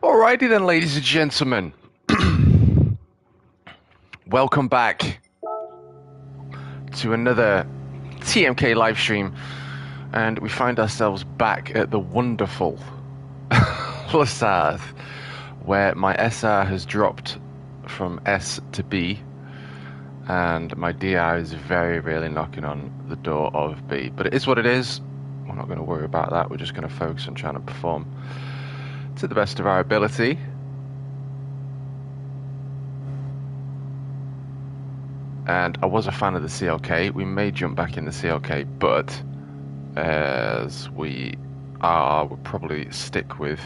Alrighty then, ladies and gentlemen. Welcome back to another TMK live stream, and we find ourselves back at the wonderful Sarthe, where my SR has dropped from S to B, and my DI is very rarely knocking on the door of B. But it is what it is. We're not going to worry about that. We're just going to focus on trying to perform to the best of our ability. And I was a fan of the CLK. We may jump back in the CLK, but as we are, we'll probably stick with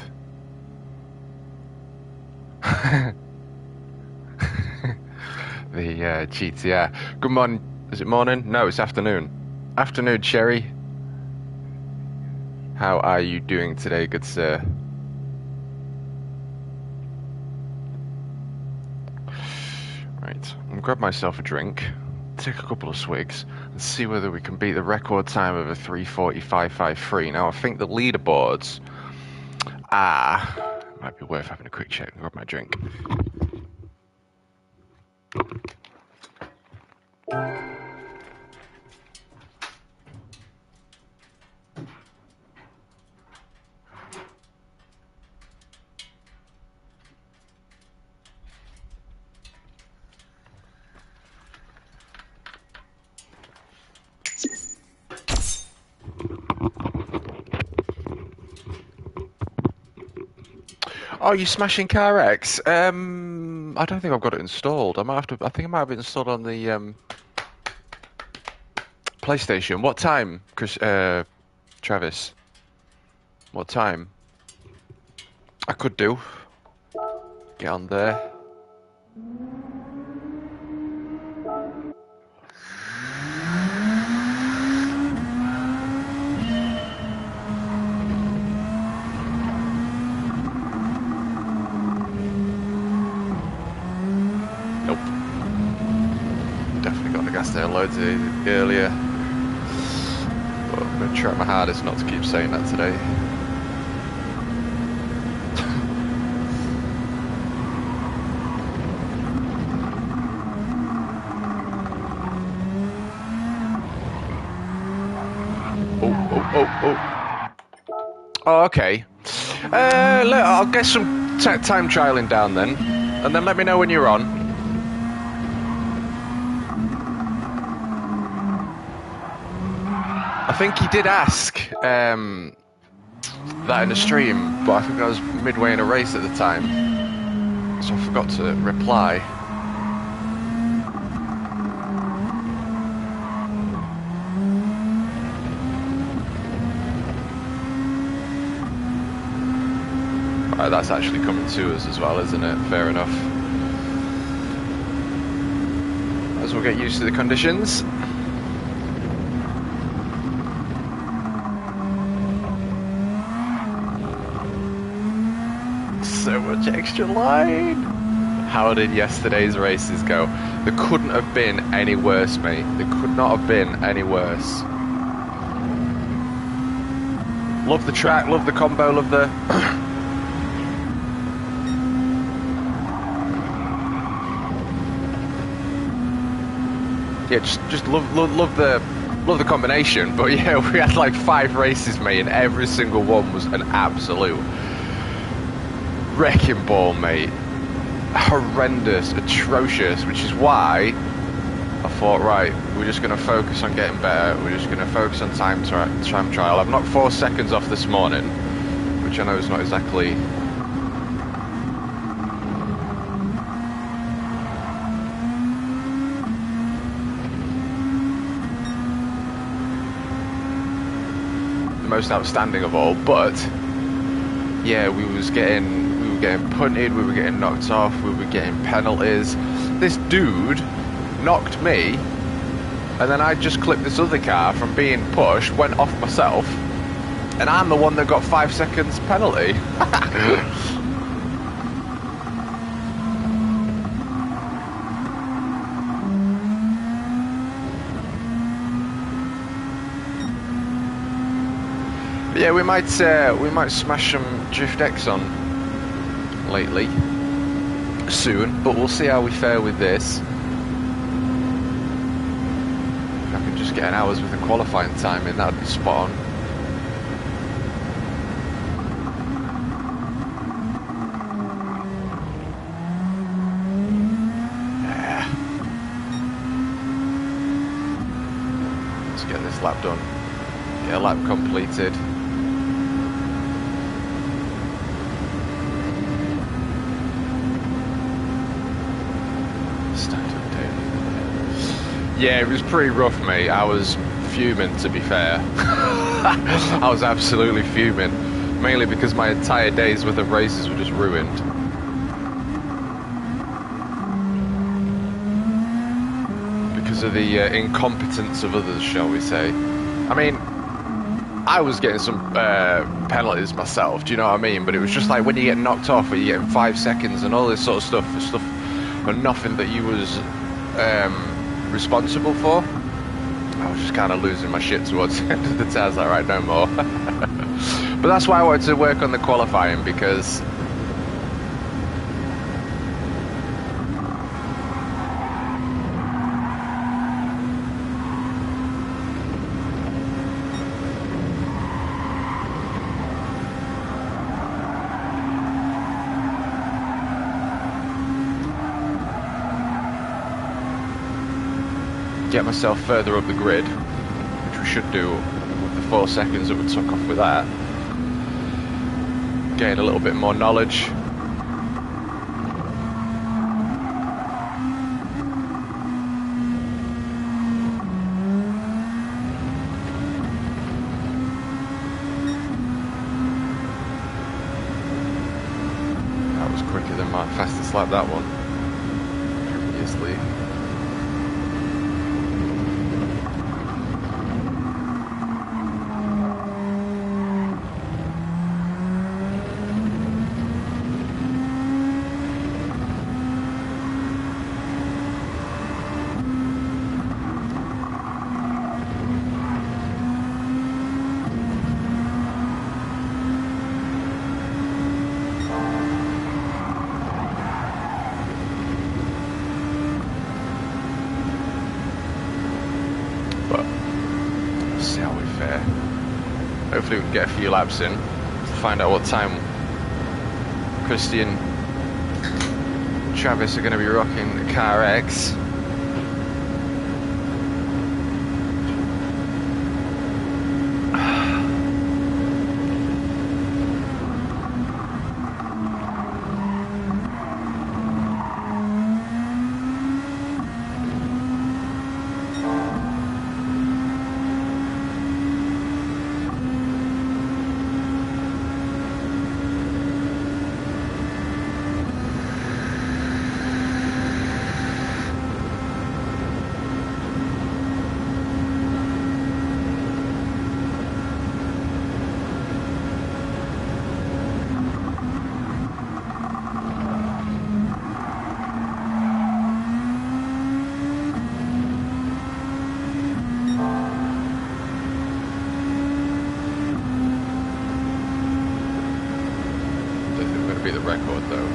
the GTR. Good morning. Is it morning? No, it's afternoon. Afternoon, Cherry. How are you doing today, good sir? Right, I'm gonna grab myself a drink, take a couple of swigs, and see whether we can beat the record time of a 3:45.53. Now, I think the leaderboards might be worth having a quick check and grab my drink. Oh, you smashing Car X? I don't think I've got it installed. I think I might have it installed on the PlayStation. What time, Travis? What time? I could do. Get on there. Nope. Definitely got the gas there loads earlier. But I'm going to try my hardest not to keep saying that today. Oh, okay. I'll get some time trialing down then, and then let me know when you're on. I think he did ask that in the stream, but I think I was midway in a race at the time, so I forgot to reply. Right, that's actually coming to us as well, isn't it? Fair enough. As we'll get used to the conditions. So much extra line. How did yesterday's races go? There couldn't have been any worse, mate. There could not have been any worse. Love the track, love the combo, love the... yeah, just love the combination. But yeah, we had like 5 races, mate, and every single one was an absolute wrecking ball, mate. Horrendous, atrocious, which is why I thought, right, we're just going to focus on getting better. We're just going to focus on time trial. I've knocked 4 seconds off this morning, which I know is not exactly... the most outstanding of all, but yeah, we were getting punted, we were getting knocked off, we were getting penalties. This dude knocked me, and then I just clipped this other car from being pushed, went off myself, and I'm the one that got 5 seconds penalty. Yeah, we might smash some Drift X on. lately soon, but we'll see how we fare with this. If I can just get an hour's worth of qualifying time in, that'd be spot on. Yeah. Let's get this lap done. Get a lap completed. Yeah, it was pretty rough, mate. I was fuming, to be fair. I was absolutely fuming. Mainly because my entire day's worth of races were just ruined. Because of the incompetence of others, shall we say. I mean, I was getting some penalties myself, do you know what I mean? But it was just like when you get knocked off, or you get 5 seconds and all this sort of stuff for nothing that you was responsible for. I was just kind of losing my shit towards the end of the day. I was like, right, no more. But that's why I wanted to work on the qualifying, because get myself further up the grid, which we should do with the 4 seconds that we took off with that. Gain a little bit more knowledge. That was quicker than my fastest lap, that one. Previously. Hopefully we can get a few laps in to find out what time Christian and Travis are going to be rocking Car X. Be the record though.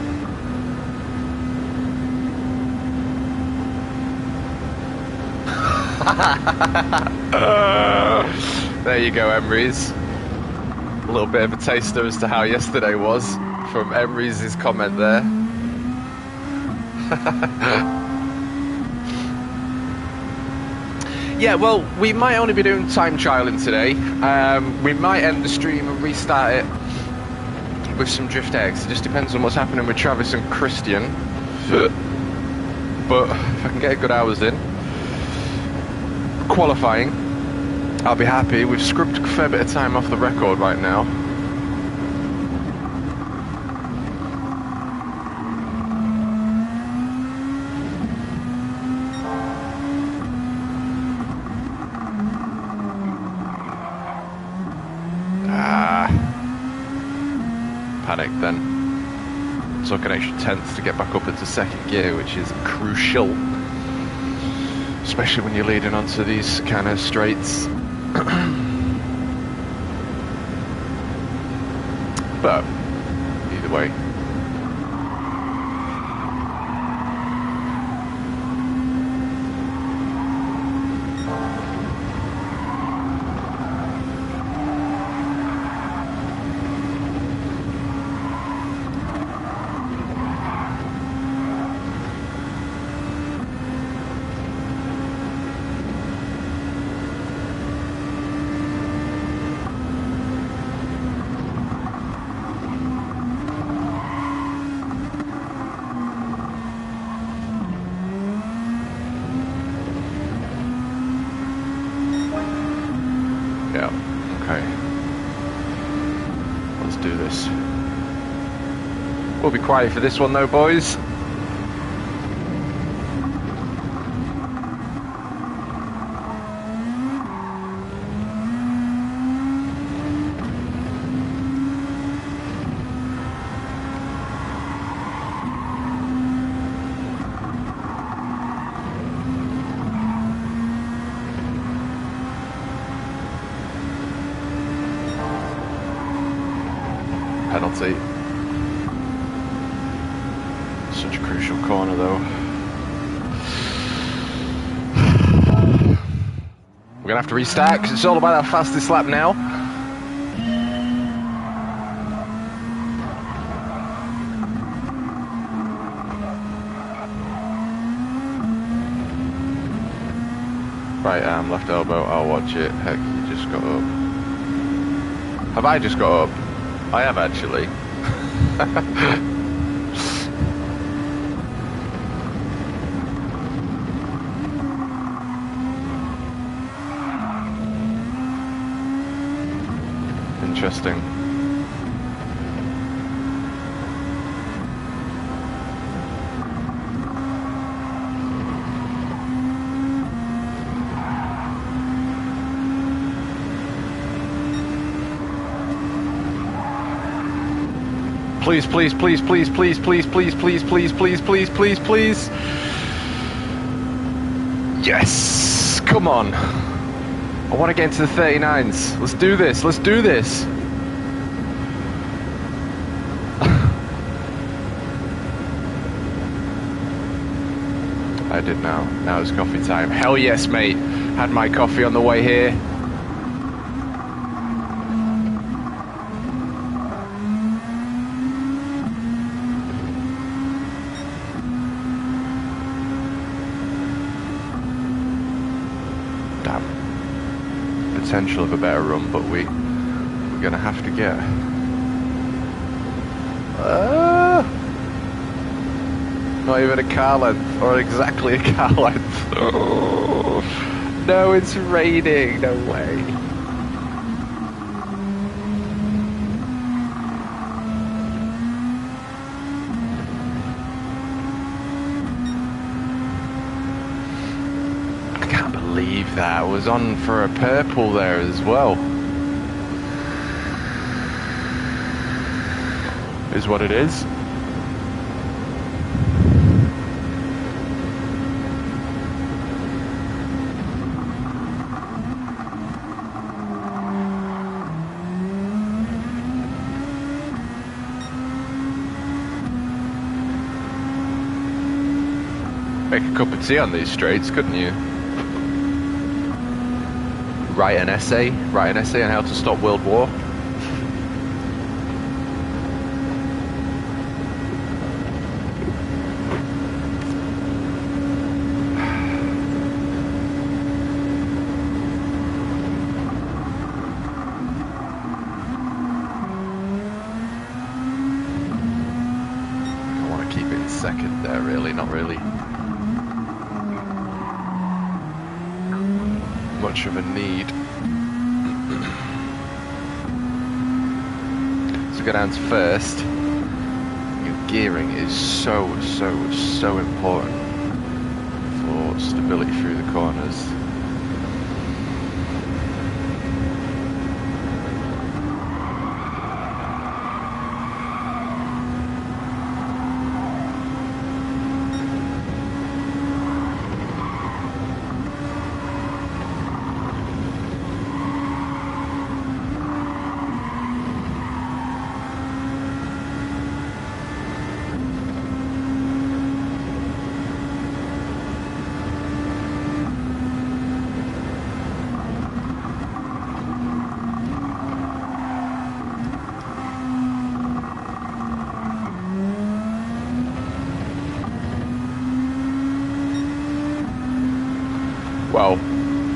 There you go, Emery's. A little bit of a taster as to how yesterday was from Emery's comment there. Yeah, well, we might only be doing time trialing today. We might end the stream and restart it with some drift eggs. It just depends on what's happening with Travis and Christian. But if I can get good hours in qualifying, I'll be happy. We've scrubbed a fair bit of time off the record right now. Panic then. Took an extra tenth to get back up into second gear, which is crucial, especially when you're leading onto these kind of straights. But either way, Yeah, okay. Let's do this. We'll be quiet for this one though, boys. Penalty. Such a crucial corner though. We're gonna have to restart because it's all about our fastest lap now. Right arm, left elbow, I'll watch it. Heck, you just got up. Have I just got up? I have actually. Interesting. Please, please, please, please, please, please, please, please, please, please, please, please, please. Yes! Come on. I want to get into the 39s. Let's do this. Let's do this. I did now. Now it's coffee time. Hell yes, mate. Had my coffee on the way here. Potential of a better run, but we're gonna have to get not even a car length, or exactly a car length. Oh, no, it's raining. No way. That was on for a purple there as well. Is what it is. Make a cup of tea on these straights, couldn't you? Write an essay on how to stop World War. I want to keep it in second there, really, not really much of a need. So go down to first. Your gearing is so important for stability through the corners. Well,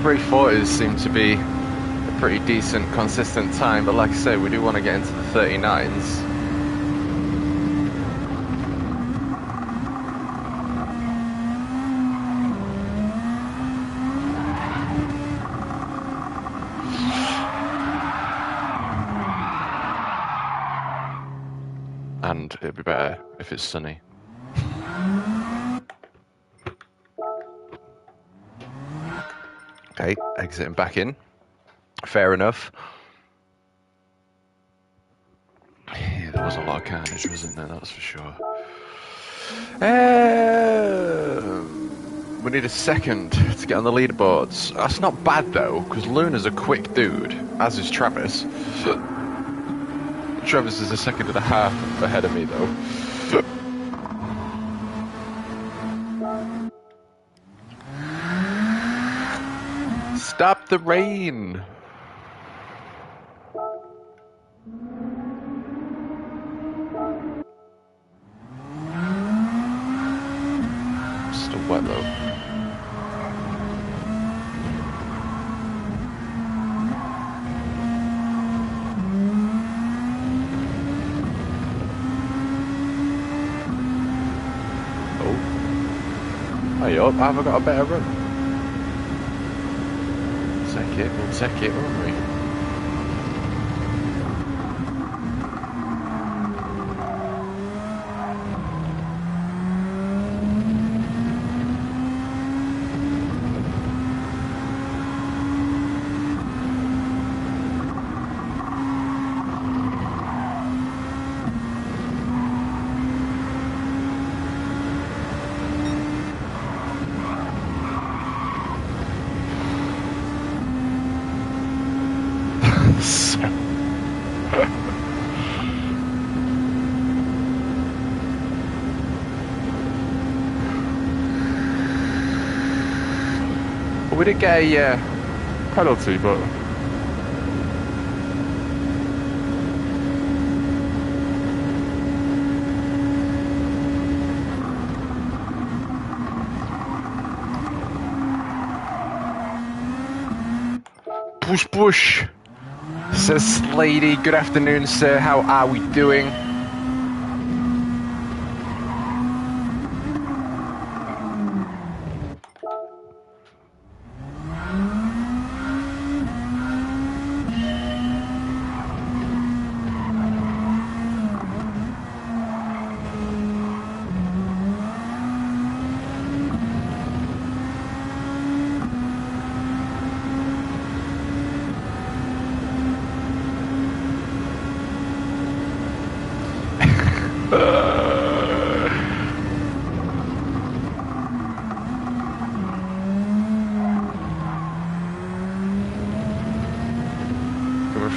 340s seem to be a pretty decent, consistent time, but like I say, we do want to get into the 39s. and it'd be better if it's sunny. Okay, exiting back in. Fair enough. Yeah, there was a lot of carnage, wasn't there? That's for sure. We need a second to get on the leaderboards. That's not bad though, because Luna's a quick dude, as is Travis. Travis is a second and a half ahead of me though. Stop the rain! Still wet though. Hey up, have I got a better run? We'll take it, won't we? We did get a penalty, but push push. Says lady, good afternoon, sir. How are we doing?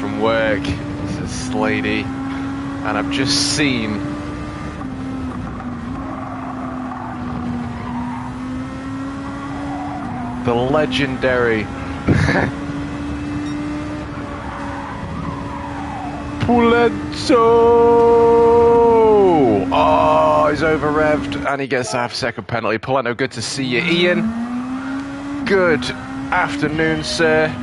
From work, says lady, and I've just seen the legendary Polento. Oh, he's over revved and he gets a half-second penalty. Polento, good to see you. Ian, good afternoon, sir.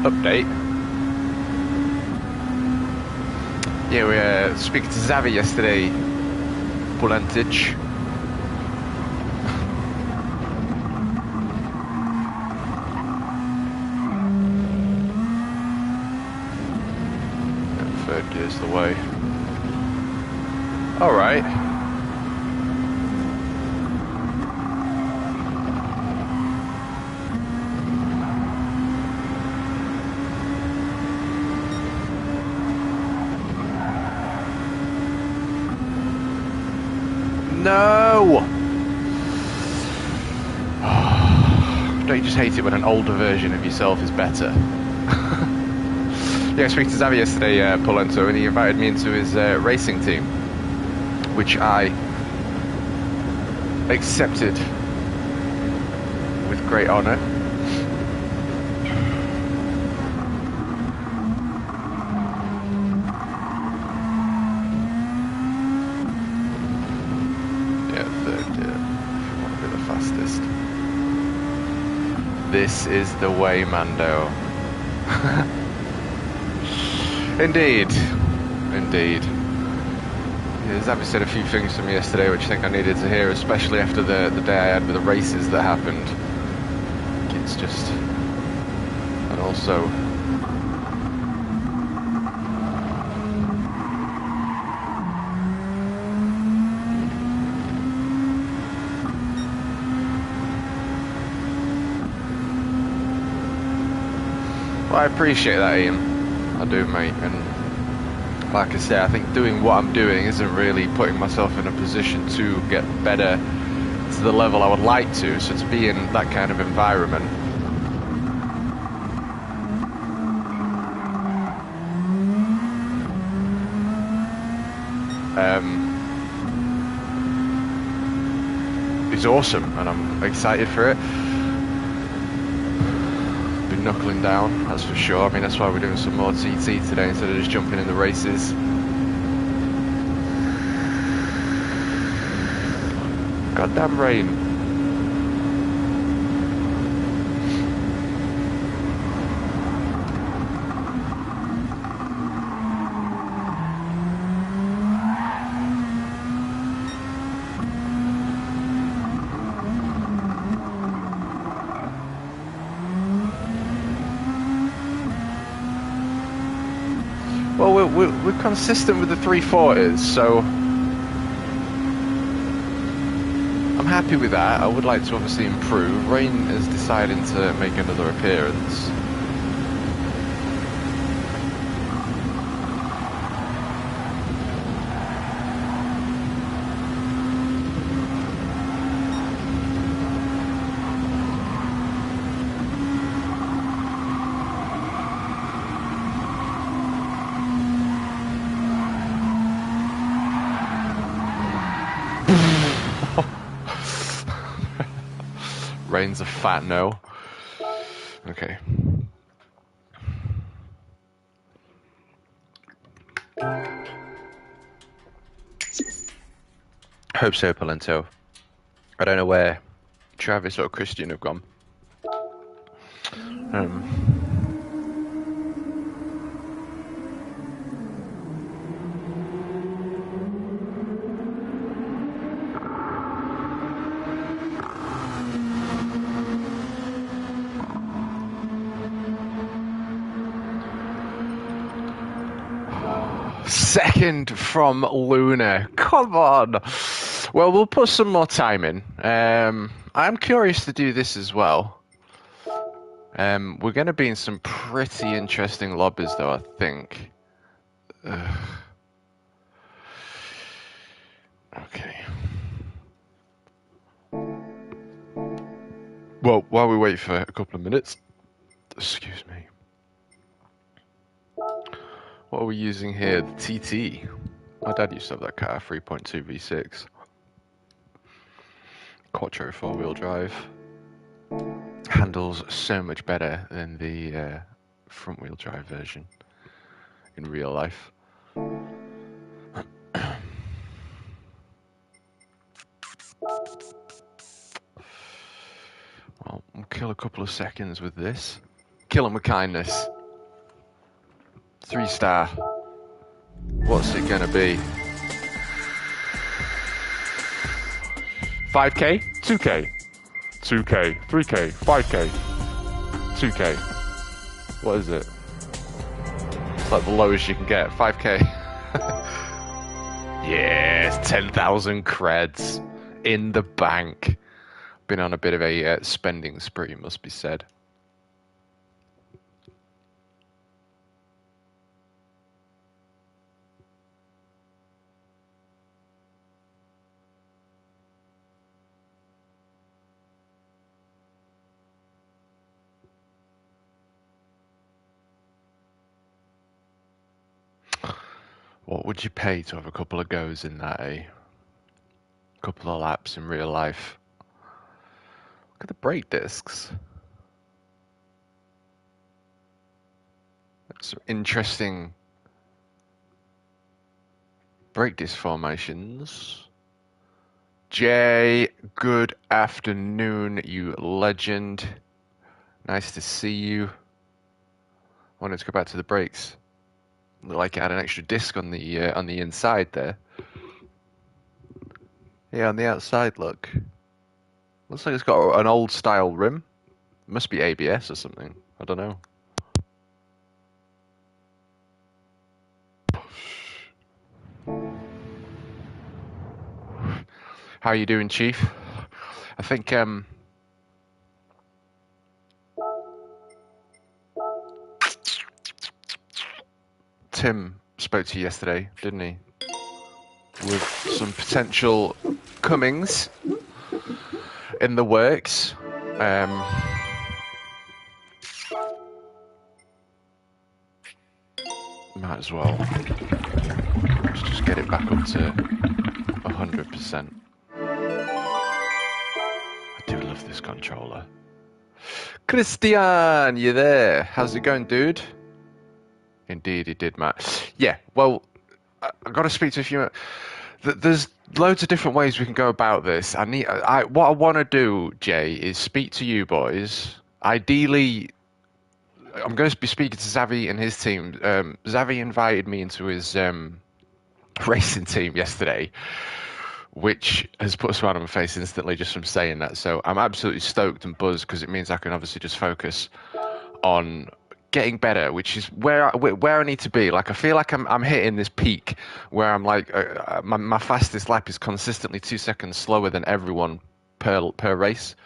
Update. Yeah, we were speaking to Xavi yesterday. Pulantic. Third gear's the way. All right. No! Don't you just hate it when an older version of yourself is better? Yeah, I spoke to Xavi yesterday, Polento, and he invited me into his racing team, which I accepted with great honour. Yeah, third, if you want to be the fastest. This is the way, Mando. Indeed. Indeed. Yeah, Zabby said a few things to me yesterday which I think I needed to hear, especially after the day I had with the races that happened. It's just... And also... Well, I appreciate that, Ian. I do, mate. And like I say, I think doing what I'm doing isn't really putting myself in a position to get better to the level I would like to. So to be in that kind of environment, is awesome, and I'm excited for it. Been knuckling down, that's for sure. I mean, that's why we're doing some more TT today instead of just jumping in the races. Goddamn rain. Well, we're consistent with the 340s, so I'm happy with that. I would like to obviously improve. Rain is deciding to make another appearance. Rain's a fat no. Okay. Hope so, Palento. I don't know where Travis or Christian have gone. Second from Luna. Come on. Well, we'll put some more time in. I'm curious to do this as well. We're going to be in some pretty interesting lobbies, though, I think. Okay. Well, while we wait for a couple of minutes, excuse me. What are we using here? The TT. My dad used to have that car, 3.2 V6. Quattro 4-wheel drive. Handles so much better than the front-wheel drive version in real life. Well, we'll kill a couple of seconds with this. Kill them with kindness. 3-star. What's it gonna be? 5K? 2K? 2K, 3K, 5K, 2K. What is it? It's like the lowest you can get, 5K. Yes, 10,000 creds in the bank. Been on a bit of a spending spree, must be said. What would you pay to have a couple of goes in that, eh? A couple of laps in real life. Look at the brake discs. Some interesting brake disc formations. Jay, good afternoon, you legend. Nice to see you. Wanted to go back to the brakes. Looked like it had an extra disc on the inside there. Yeah, on the outside, look. Looks like it's got an old style rim. Must be ABS or something. I don't know. How are you doing, Chief? I think Tim spoke to you yesterday, didn't he? With some potential comings in the works. Might as well. Let's just get it back up to 100%. I do love this controller. Christian, you there? How's it going, dude? Indeed, it did, Matt. Yeah, well, I've got to speak to a few. There's loads of different ways we can go about this. What I want to do, Jay, is speak to you boys. Ideally, I'm going to be speaking to Xavi and his team. Xavi invited me into his racing team yesterday, which has put a smile on my face instantly just from saying that. So I'm absolutely stoked and buzzed because it means I can obviously just focus on getting better, which is where I need to be. Like, I feel like I'm hitting this peak where I'm like my fastest lap is consistently 2 seconds slower than everyone per race.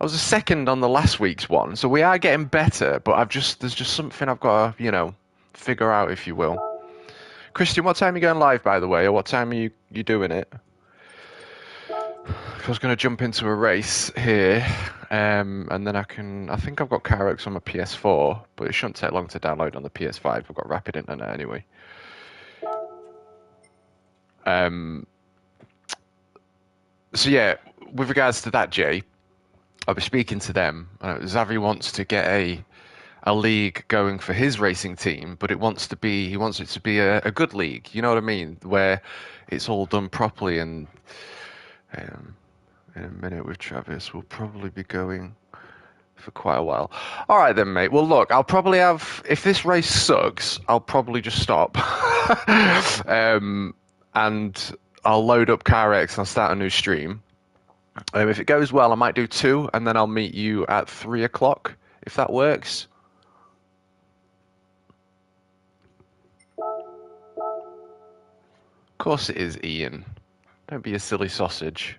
I was a second on the last week's one, so we are getting better, but there's just something I've got to, figure out, if you will. Christian, what time are you going live, by the way, or what time are you doing it? I was going to jump into a race here, and then I think I've got Carex on my PS4, but it shouldn't take long to download on the PS5. I've got rapid internet anyway. So yeah, with regards to that, Jay, I'll be speaking to them. Xavi wants to get a league going for his racing team, but he wants it to be a good league. You know what I mean? Where it's all done properly. And in a minute with Travis, we'll probably be going for quite a while. All right then, mate. Well, look, I'll probably if this race sucks, I'll probably just stop. And I'll load up CarX and I'll start a new stream. If it goes well, I might do 2, and then I'll meet you at 3 o'clock, if that works. Of course it is, Ian. Don't be a silly sausage.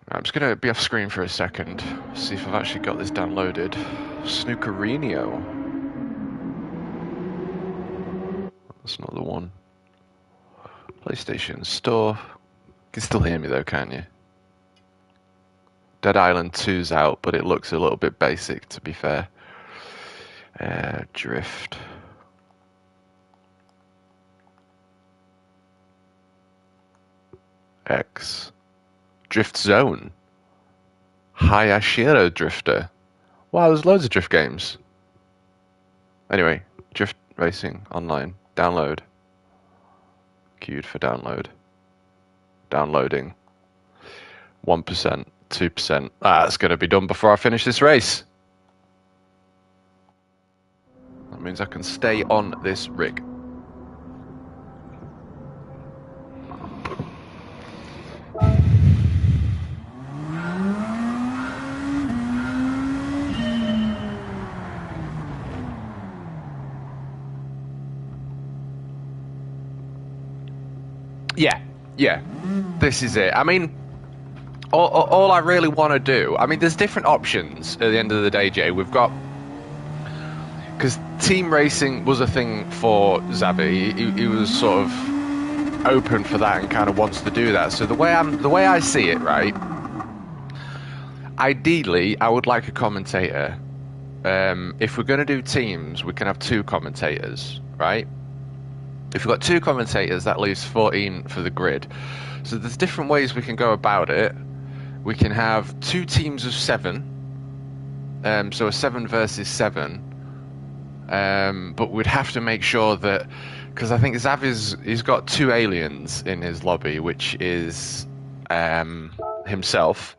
I'm just going to be off screen for a second, see if I've actually got this downloaded. Snookerino. That's not the one. PlayStation Store. You can still hear me though, can't you? Dead Island 2's out, but it looks a little bit basic, to be fair. Drift. X. Drift Zone. Hayashiro Drifter. Wow, there's loads of drift games. Anyway, Drift Racing Online. Download. Queued for download. Downloading. 1%, 2%. That's going to be done before I finish this race. That means I can stay on this rig. Yeah, this is it. I mean, all I really want to do, I mean, there's different options at the end of the day, Jay. We've got, because team racing was a thing for Xavi. He was sort of open for that and kind of wants to do that. So the way I see it, right, ideally, I would like a commentator. If we're going to do teams, we can have 2 commentators, right? If we've got 2 commentators, that leaves 14 for the grid. So there's different ways we can go about it. We can have 2 teams of 7. So a 7 versus 7. But we'd have to make sure that, because I think he's got 2 aliens in his lobby, which is himself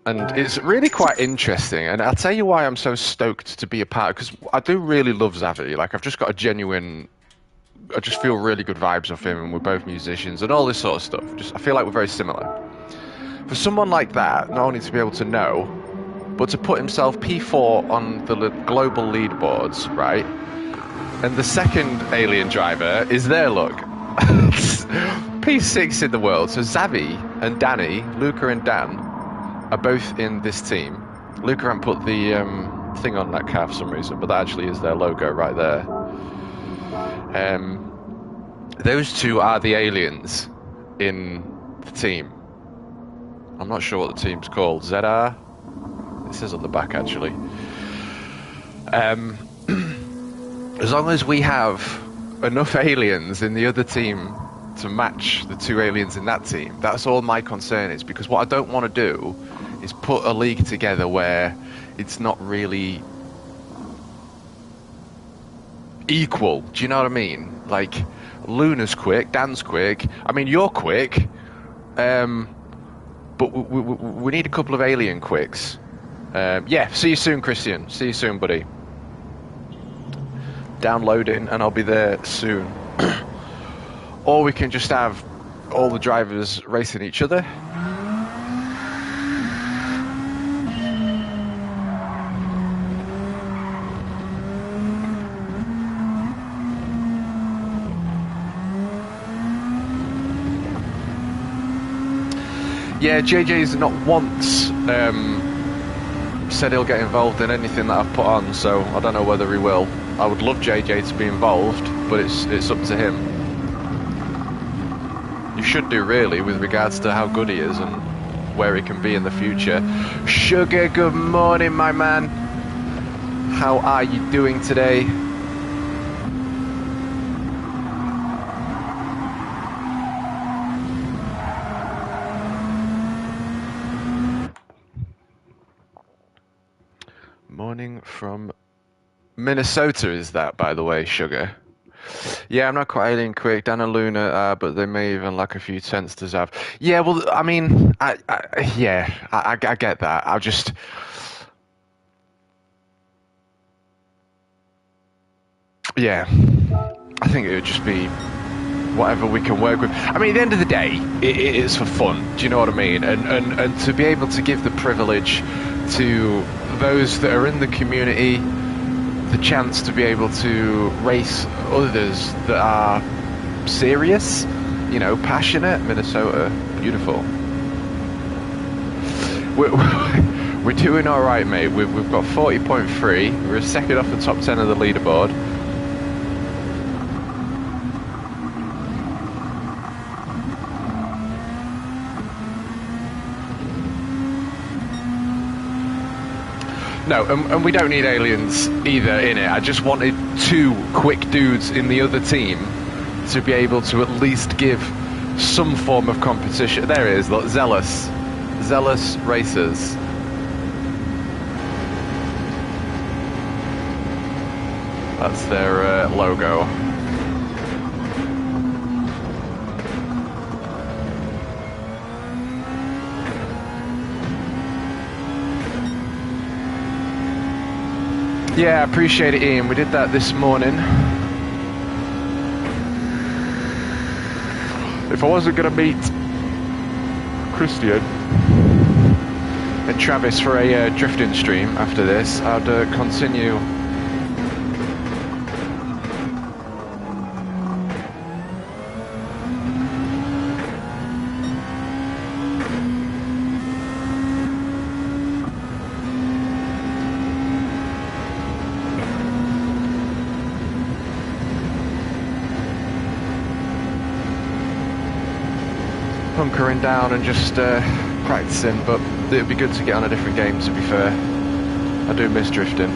And it's really quite interesting, and I'll tell you why I'm so stoked to be a part, because I do really love Xavi. Like, I've just got a genuine, I just feel really good vibes off him, and we're both musicians and all this sort of stuff. I feel like we're very similar. For someone like that, not only to be able to know, but to put himself P4 on the global leaderboards, right? And the second alien driver is there, look. P6 in the world. So Xavi and Danny, Luca and Dan, are both in this team. Luca hasn't put the thing on that car for some reason, but that actually is their logo right there. Those two are the aliens in the team. I'm not sure what the team's called. ZR? It says on the back, actually. As long as we have enough aliens in the other team to match the two aliens in that team, that's all my concern is, because what I don't want to do is put a league together where it's not really equal. Do you know what I mean? Like, Luna's quick, Dan's quick. I mean, you're quick, but we need a couple of alien quicks. Yeah, see you soon, Christian. See you soon, buddy. Downloading, and I'll be there soon. Or we can just have all the drivers racing each other. Yeah, JJ's not once said he'll get involved in anything that I've put on, so I don't know whether he will. I would love JJ to be involved, but it's up to him. You should do, really, with regards to how good he is and where he can be in the future. Sugar, good morning, my man. How are you doing today? Morning from Minnesota, is that, by the way, Sugar? Yeah, I'm not quite alien quick. Dan and Luna, but they may even lack a few tenths to Zav. Yeah, well, I mean, I get that. I'll just... Yeah, I think it would just be whatever we can work with. I mean, at the end of the day, it's for fun. Do you know what I mean? And to be able to give the privilege to those that are in the community the chance to be able to race others that are serious, you know, passionate. Minnesota, beautiful. We're doing all right, mate. We've got 40.3. We're second off the top 10 of the leaderboard. No, and we don't need aliens either in it. I just wanted two quick dudes in the other team to be able to at least give some form of competition. There it is, look, Zealous Racers. That's their logo. Yeah, I appreciate it, Ian. We did that this morning. If I wasn't going to meet Christian and Travis for a drifting stream after this, I'd continue. Hunkering down and just practicing, but it would be good to get on a different game, to be fair. I do miss drifting.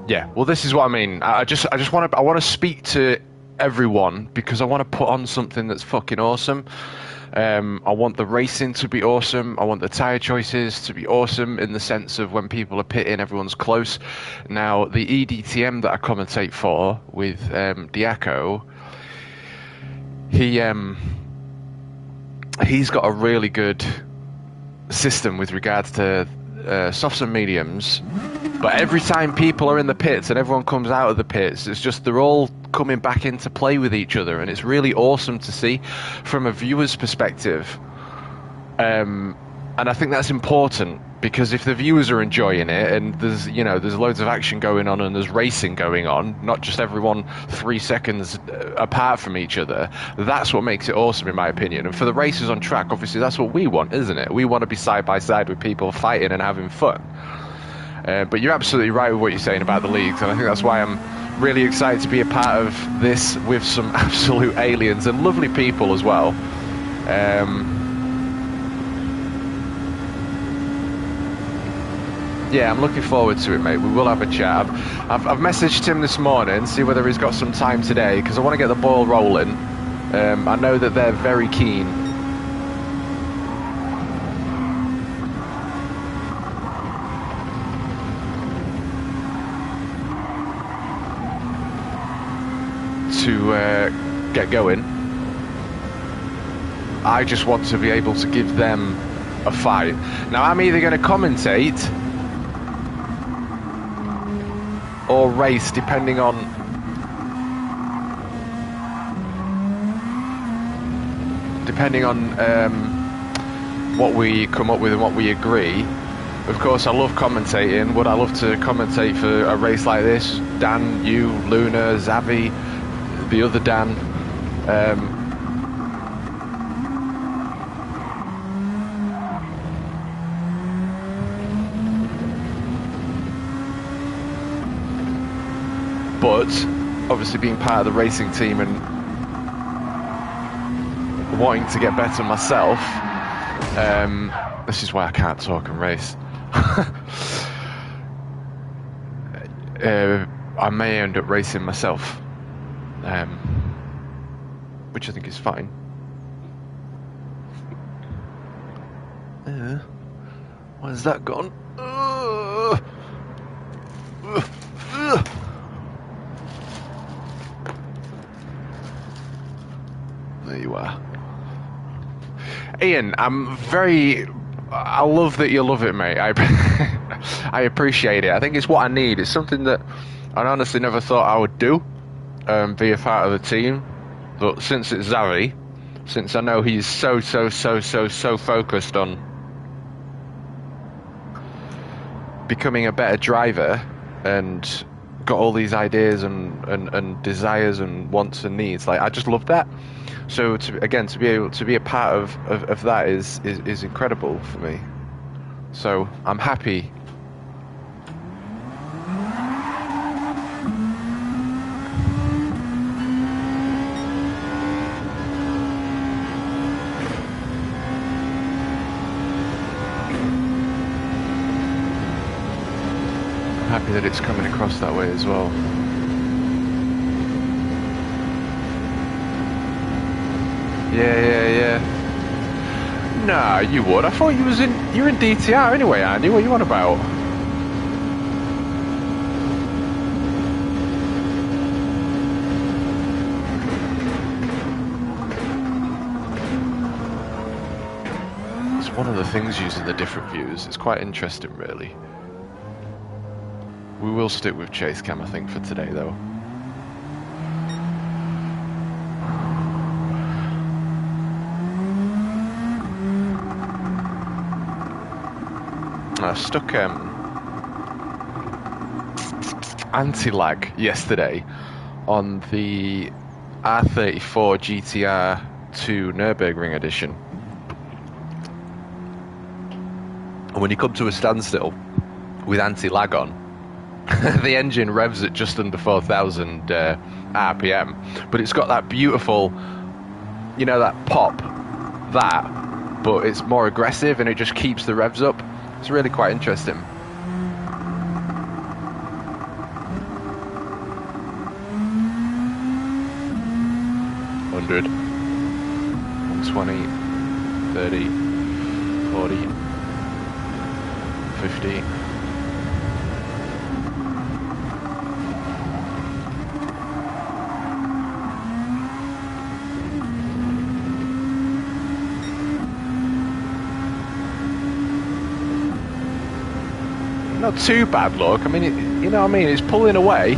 Yeah. Well, this is what I mean. I want to speak to everyone because I want to put on something that's fucking awesome. I want the racing to be awesome. I want the tyre choices to be awesome in the sense of when people are pitting, everyone's close. Now, the EDTM that I commentate for with Diaco, he's got a really good system with regards to softs and mediums. But every time people are in the pits and everyone comes out of the pits, it's just they're all coming back into play with each other, and it's really awesome to see from a viewer's perspective. And I think that's important, because if the viewers are enjoying it and there's loads of action going on and there's racing going on, not just everyone 3 seconds apart from each other, that's what makes it awesome in my opinion. And for the racers on track, obviously that's what we want, isn't it? We want to be side by side with people fighting and having fun. But you're absolutely right with what you're saying about the leagues, and I think that's why I'm really excited to be a part of this with some absolute aliens and lovely people as well. Yeah, I'm looking forward to it, mate. We will have a chat. I've messaged him this morning, see whether he's got some time today, because I want to get the ball rolling. I know that they're very keen. To get going. I just want to be able to give them a fight. Now, I'm either going to commentate or race, depending on what we come up with and what we agree. Of course, I love commentating. Would I love to commentate for a race like this? Dan, you, Luna, Zavi, the other Dan. But obviously being part of the racing team and wanting to get better myself, this is why I can't talk and race. I may end up racing myself, which I think is fine. Where's that gone? There you are. Ian, I love that you love it, mate. I appreciate it. I think it's what I need. It's something that I honestly never thought I would do, be a part of the team. But since it's Zavi, since I know he's so focused on becoming a better driver and got all these ideas and desires and wants and needs, like, I just love that. So to be able to be a part of that is incredible for me. So I'm happy. I'm happy that it's coming across that way as well. Yeah. Nah, you would. I thought you're in DTR anyway, Andy. What are you on about? It's one of the things using the different views. It's quite interesting, really. We will stick with chase cam, I think, for today, though. I stuck anti-lag yesterday on the R34 GTR 2 Nürburgring edition. And when you come to a standstill with anti-lag on, the engine revs at just under 4,000 RPM, but it's got that beautiful, you know, that pop, but it's more aggressive and it just keeps the revs up. It's really quite interesting. 100, 120. 30, 40, 50. Not too bad, look. I mean, you know what I mean? It's pulling away.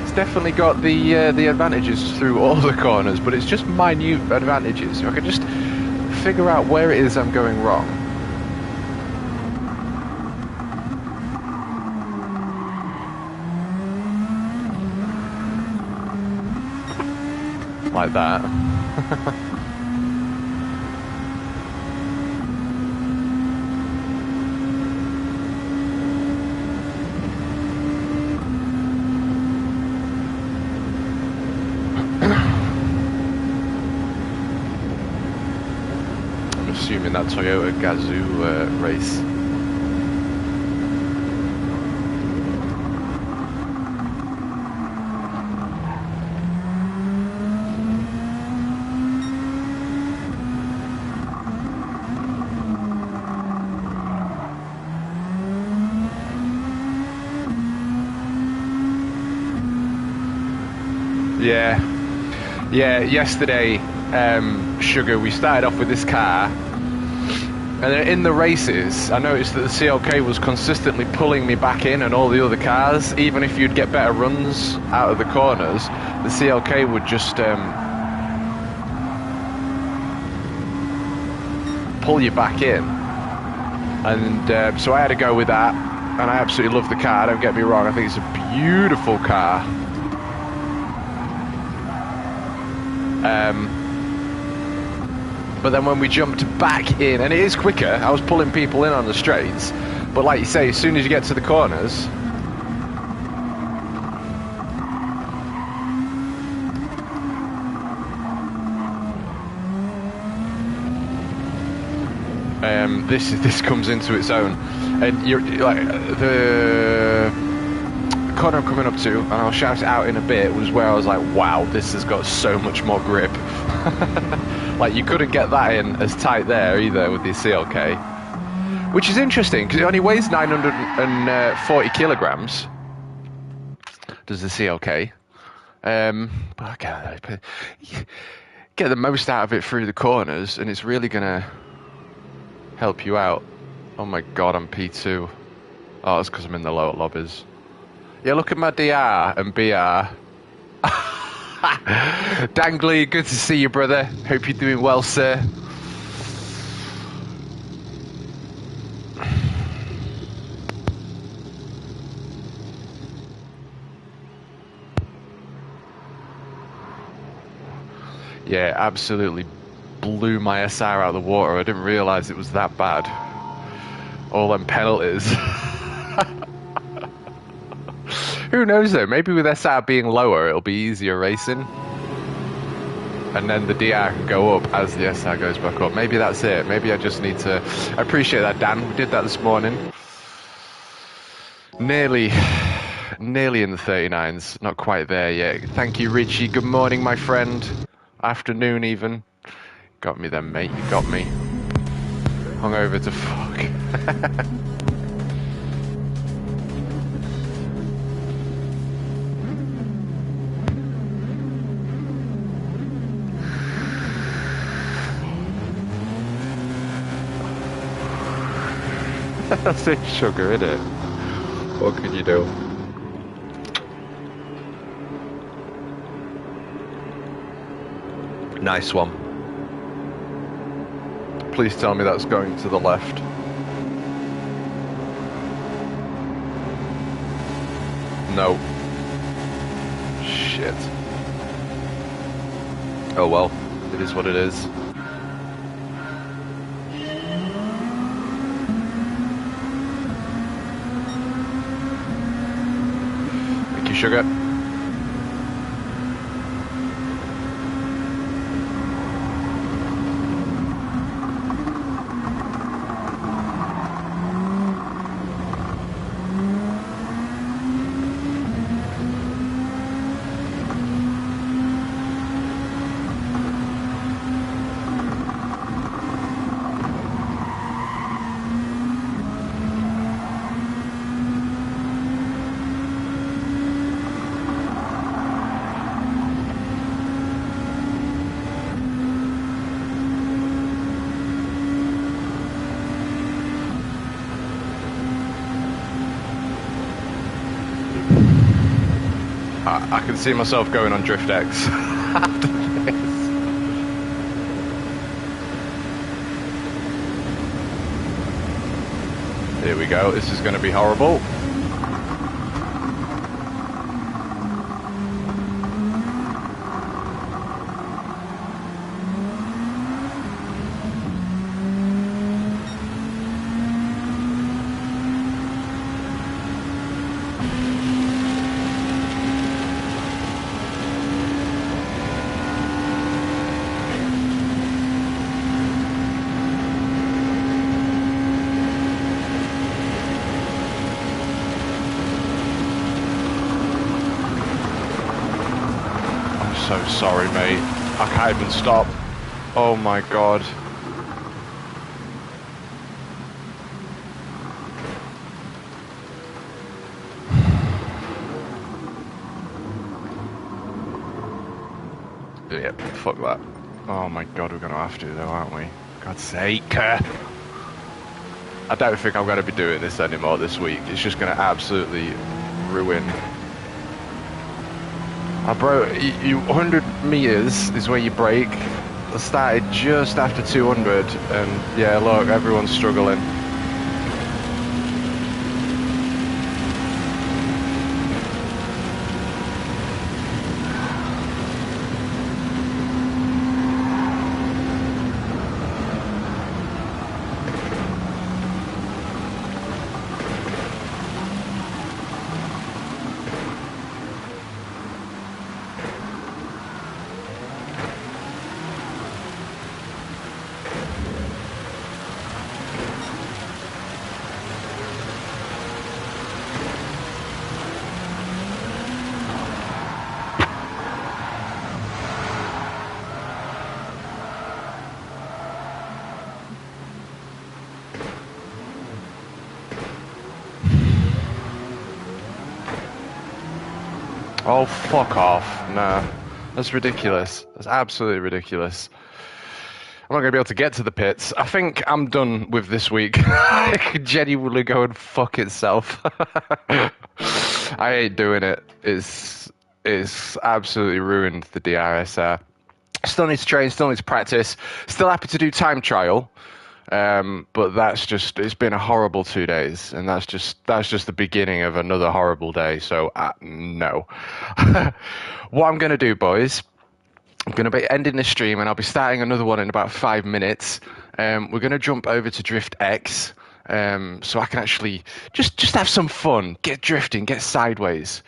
It's definitely got the advantages through all the corners, but it's just minute advantages. I can just figure out where it is I'm going wrong. Like that. In that Toyota Gazoo race. Yeah, yesterday, Sugar, we started off with this car. And then in the races, I noticed that the CLK was consistently pulling me back in and all the other cars. Even if you'd get better runs out of the corners, the CLK would just pull you back in. And so I had to go with that. And I absolutely love the car, don't get me wrong. I think it's a beautiful car. But then when we jumped back in, and it is quicker, I was pulling people in on the straights, but like you say, as soon as you get to the corners, this comes into its own, and you're like the corner I'm coming up to, and I'll shout it out in a bit, was where I was like, wow, this has got so much more grip. Like, you couldn't get that in as tight there either with the CLK, which is interesting because it only weighs 940 kilograms. Does the CLK? But I get the most out of it through the corners, and it's really gonna help you out. Oh my god, I'm P2. Oh, that's because I'm in the lower lobbies. Yeah, look at my DR and BR. Dangly, good to see you, brother. Hope you're doing well, sir. Yeah, absolutely blew my SR out of the water. I didn't realise it was that bad. All them penalties. Who knows though, maybe with SR being lower it'll be easier racing. And then the DR can go up as the SR goes back up. Maybe that's it. Maybe I just need to... I appreciate that, Dan. We did that this morning. Nearly in the 39s. Not quite there yet. Thank you, Richie. Good morning, my friend. Afternoon even. Got me then, mate. You got me. Hung over to fuck. That's it, sugar, isn't it? What can you do? Nice one. Please tell me that's going to the left. No. Shit. Oh well, it is what it is. Sugar. I can see myself going on Drift X after this. Here we go. This is going to be horrible. So sorry, mate. I can't even stop. Oh my god. Yeah, fuck that. Oh my god, we're gonna have to though, aren't we? God's sake. I don't think I'm gonna be doing this anymore this week. It's just gonna absolutely ruin. Bro, 100 meters is where you brake. I started just after 200, and yeah, look, everyone's struggling. Oh, fuck off. Nah. That's ridiculous. That's absolutely ridiculous. I'm not going to be able to get to the pits. I think I'm done with this week. It could genuinely go and fuck itself. I ain't doing it. It's absolutely ruined the DRSR. Still need to train, still need to practice. Still happy to do time trial. But it's been a horrible 2 days, and that's just the beginning of another horrible day. So no. What I'm going to do, boys, I'm going to be ending the stream, and I'll be starting another one in about 5 minutes. We're going to jump over to Drift X, so I can actually just have some fun, get drifting, get sideways.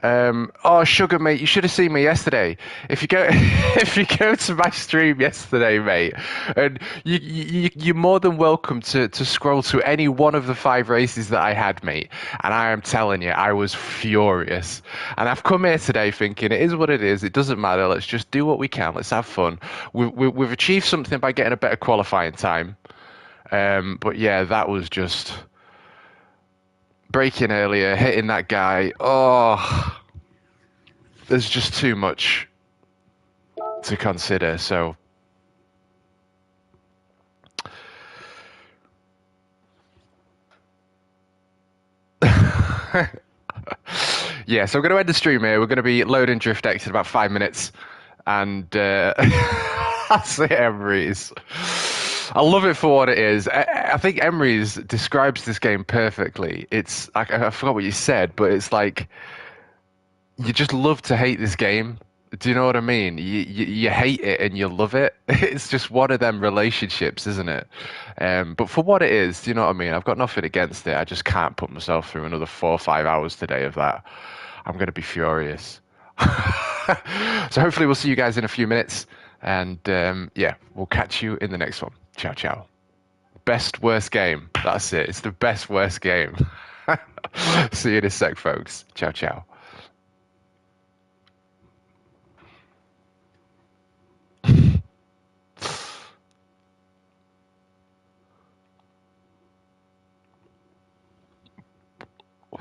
Oh, sugar, mate, you should have seen me yesterday. If you go to my stream yesterday, mate, and you're more than welcome to scroll to any one of the 5 races that I had, mate. And I am telling you, I was furious. And I've come here today thinking it is what it is. It doesn't matter. Let's just do what we can. Let's have fun. We've achieved something by getting a better qualifying time. But yeah, that was just braking earlier, hitting that guy. Oh, there's just too much to consider. So yeah, so I'm going to end the stream here. We're going to be loading Drift X in about 5 minutes. And that's it, Emery's. I love it for what it is. I think Emery's describes this game perfectly. It's I forgot what you said, but it's like you just love to hate this game. Do you know what I mean? You hate it and you love it. It's just one of them relationships, isn't it? But for what it is, do you know what I mean? I've got nothing against it. I just can't put myself through another 4 or 5 hours today of that. I'm going to be furious. So hopefully we'll see you guys in a few minutes. And yeah, we'll catch you in the next one. Ciao, ciao. Best, worst game. That's it. It's the best, worst game. See you in a sec, folks. Ciao, ciao.